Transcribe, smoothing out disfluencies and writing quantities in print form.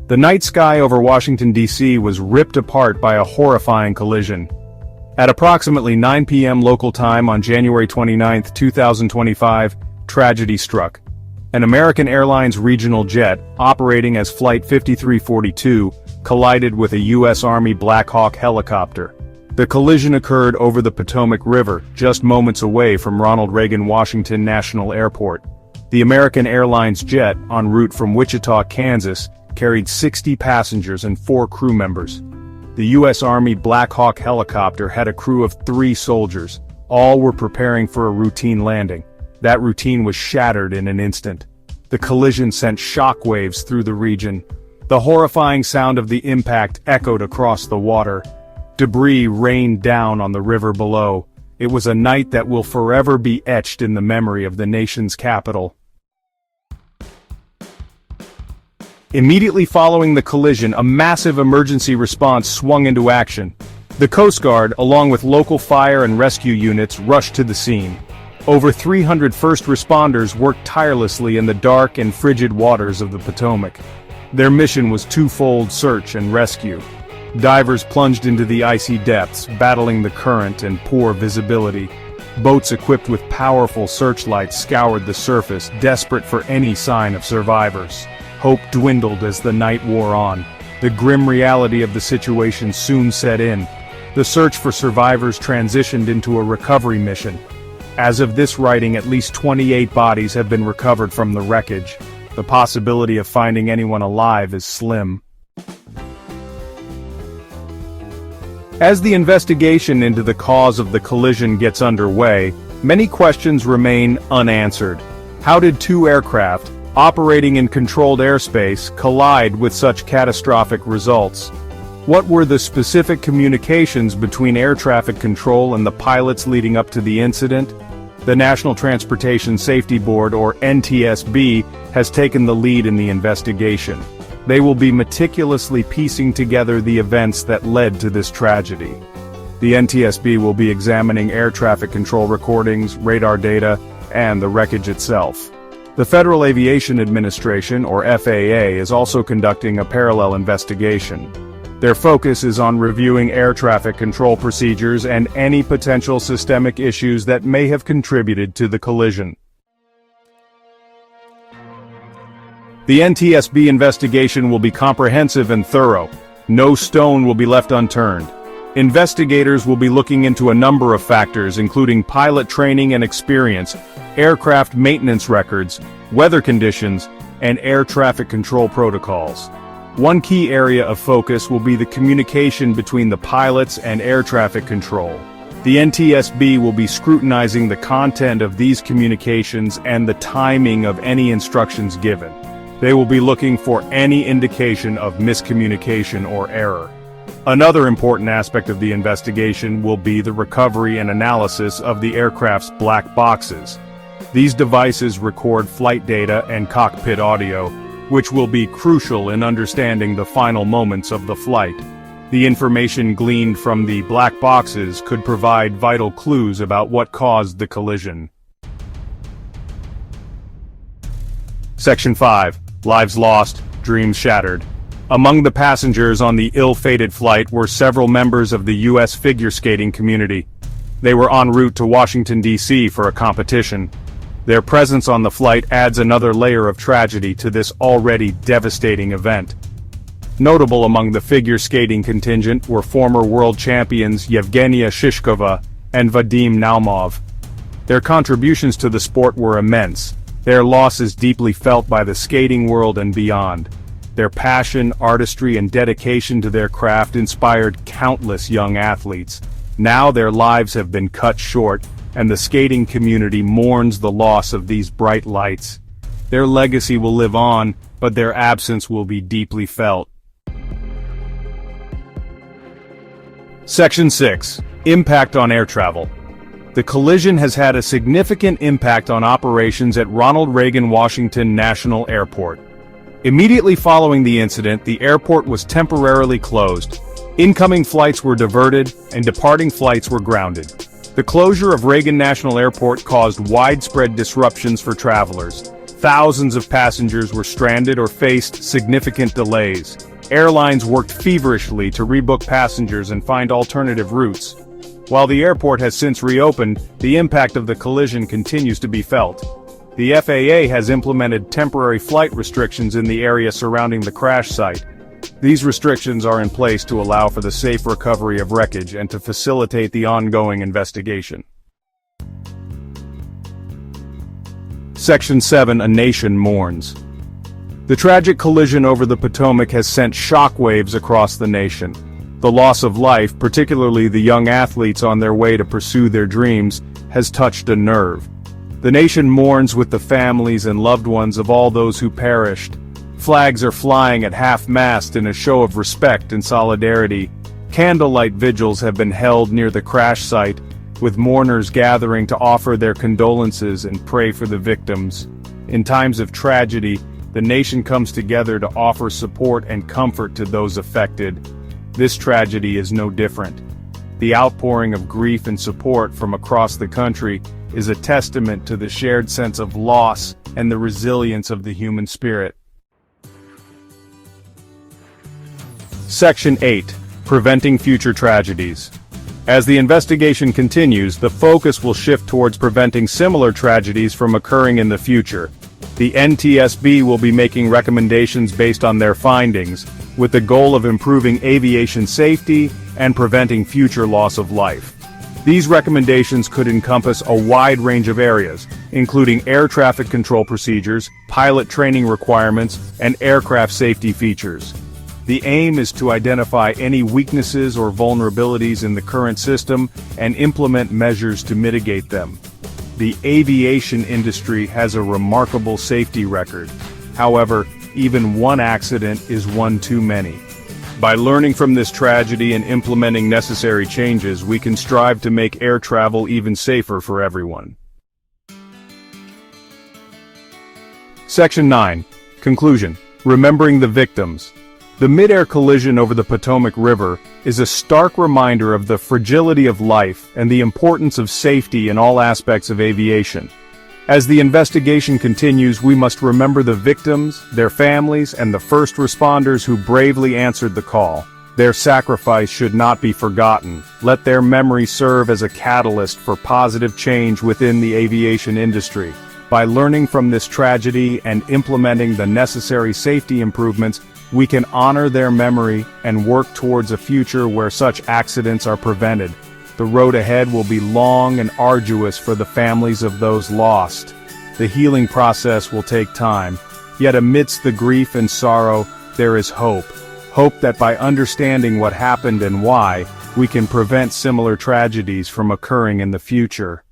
The night sky over Washington, D.C. was ripped apart by a horrifying collision. At approximately 9 p.m. local time on January 29, 2025, tragedy struck. An American Airlines regional jet, operating as Flight 5342, collided with a U.S. Army Black Hawk helicopter. The collision occurred over the Potomac River, just moments away from Ronald Reagan Washington National Airport. The American Airlines jet, en route from Wichita, Kansas, carried 60 passengers and 4 crew members. The U.S. Army Black Hawk helicopter had a crew of 3 soldiers. All were preparing for a routine landing. That routine was shattered in an instant. The collision sent shockwaves through the region. The horrifying sound of the impact echoed across the water. Debris rained down on the river below. It was a night that will forever be etched in the memory of the nation's capital. Immediately following the collision, a massive emergency response swung into action. The Coast Guard, along with local fire and rescue units, rushed to the scene. Over 300 first responders worked tirelessly in the dark and frigid waters of the Potomac. Their mission was twofold: search and rescue. Divers plunged into the icy depths, battling the current and poor visibility. Boats equipped with powerful searchlights scoured the surface, desperate for any sign of survivors. Hope dwindled as the night wore on. The grim reality of the situation soon set in. The search for survivors transitioned into a recovery mission. As of this writing, at least 28 bodies have been recovered from the wreckage. The possibility of finding anyone alive is slim. As the investigation into the cause of the collision gets underway, many questions remain unanswered. How did 2 aircraft, operating in controlled airspace, collide with such catastrophic results? What were the specific communications between air traffic control and the pilots leading up to the incident? The National Transportation Safety Board, or NTSB, has taken the lead in the investigation. They will be meticulously piecing together the events that led to this tragedy. The NTSB will be examining air traffic control recordings, radar data, and the wreckage itself. The Federal Aviation Administration, or FAA, is also conducting a parallel investigation. Their focus is on reviewing air traffic control procedures and any potential systemic issues that may have contributed to the collision. The NTSB investigation will be comprehensive and thorough. No stone will be left unturned. Investigators will be looking into a number of factors, including pilot training and experience, aircraft maintenance records, weather conditions, and air traffic control protocols. One key area of focus will be the communication between the pilots and air traffic control. The NTSB will be scrutinizing the content of these communications and the timing of any instructions given. They will be looking for any indication of miscommunication or error. Another important aspect of the investigation will be the recovery and analysis of the aircraft's black boxes. These devices record flight data and cockpit audio, which will be crucial in understanding the final moments of the flight. The information gleaned from the black boxes could provide vital clues about what caused the collision. Section 5. Lives lost, dreams shattered. Among the passengers on the ill-fated flight were several members of the U.S. figure skating community. They were en route to Washington, D.C. for a competition. Their presence on the flight adds another layer of tragedy to this already devastating event. Notable among the figure skating contingent were former world champions Yevgenia Shishkova and Vadim Naumov. Their contributions to the sport were immense. Their loss is deeply felt by the skating world and beyond. Their passion, artistry, and dedication to their craft inspired countless young athletes. Now their lives have been cut short, and the skating community mourns the loss of these bright lights. Their legacy will live on, but their absence will be deeply felt. Section 6. Impact on air travel. The collision has had a significant impact on operations at Ronald Reagan Washington National Airport. Immediately following the incident, the airport was temporarily closed. Incoming flights were diverted, and departing flights were grounded. The closure of Reagan National Airport caused widespread disruptions for travelers. Thousands of passengers were stranded or faced significant delays. Airlines worked feverishly to rebook passengers and find alternative routes. While the airport has since reopened, the impact of the collision continues to be felt. The FAA has implemented temporary flight restrictions in the area surrounding the crash site. These restrictions are in place to allow for the safe recovery of wreckage and to facilitate the ongoing investigation. Section 7. A nation mourns. The tragic collision over the Potomac has sent shockwaves across the nation. The loss of life, particularly the young athletes on their way to pursue their dreams, has touched a nerve. The nation mourns with the families and loved ones of all those who perished. Flags are flying at half-mast in a show of respect and solidarity. Candlelight vigils have been held near the crash site, with mourners gathering to offer their condolences and pray for the victims. In times of tragedy, the nation comes together to offer support and comfort to those affected. This tragedy is no different. The outpouring of grief and support from across the country is a testament to the shared sense of loss and the resilience of the human spirit. Section 8. Preventing future tragedies. As the investigation continues, the focus will shift towards preventing similar tragedies from occurring in the future. The NTSB will be making recommendations based on their findings, with the goal of improving aviation safety and preventing future loss of life. These recommendations could encompass a wide range of areas, including air traffic control procedures, pilot training requirements, and aircraft safety features. The aim is to identify any weaknesses or vulnerabilities in the current system and implement measures to mitigate them. The aviation industry has a remarkable safety record. However, even one accident is one too many. By learning from this tragedy and implementing necessary changes, we can strive to make air travel even safer for everyone. Section 9. Conclusion. Remembering the victims. The Midair collision over the Potomac River is a stark reminder of the fragility of life and the importance of safety in all aspects of aviation. As the investigation continues, we must remember the victims, their families, and the first responders who bravely answered the call. Their sacrifice should not be forgotten. Let their memory serve as a catalyst for positive change within the aviation industry. By learning from this tragedy and implementing the necessary safety improvements, we can honor their memory and work towards a future where such accidents are prevented. The road ahead will be long and arduous for the families of those lost. The healing process will take time, yet amidst the grief and sorrow, there is hope. Hope that by understanding what happened and why, we can prevent similar tragedies from occurring in the future.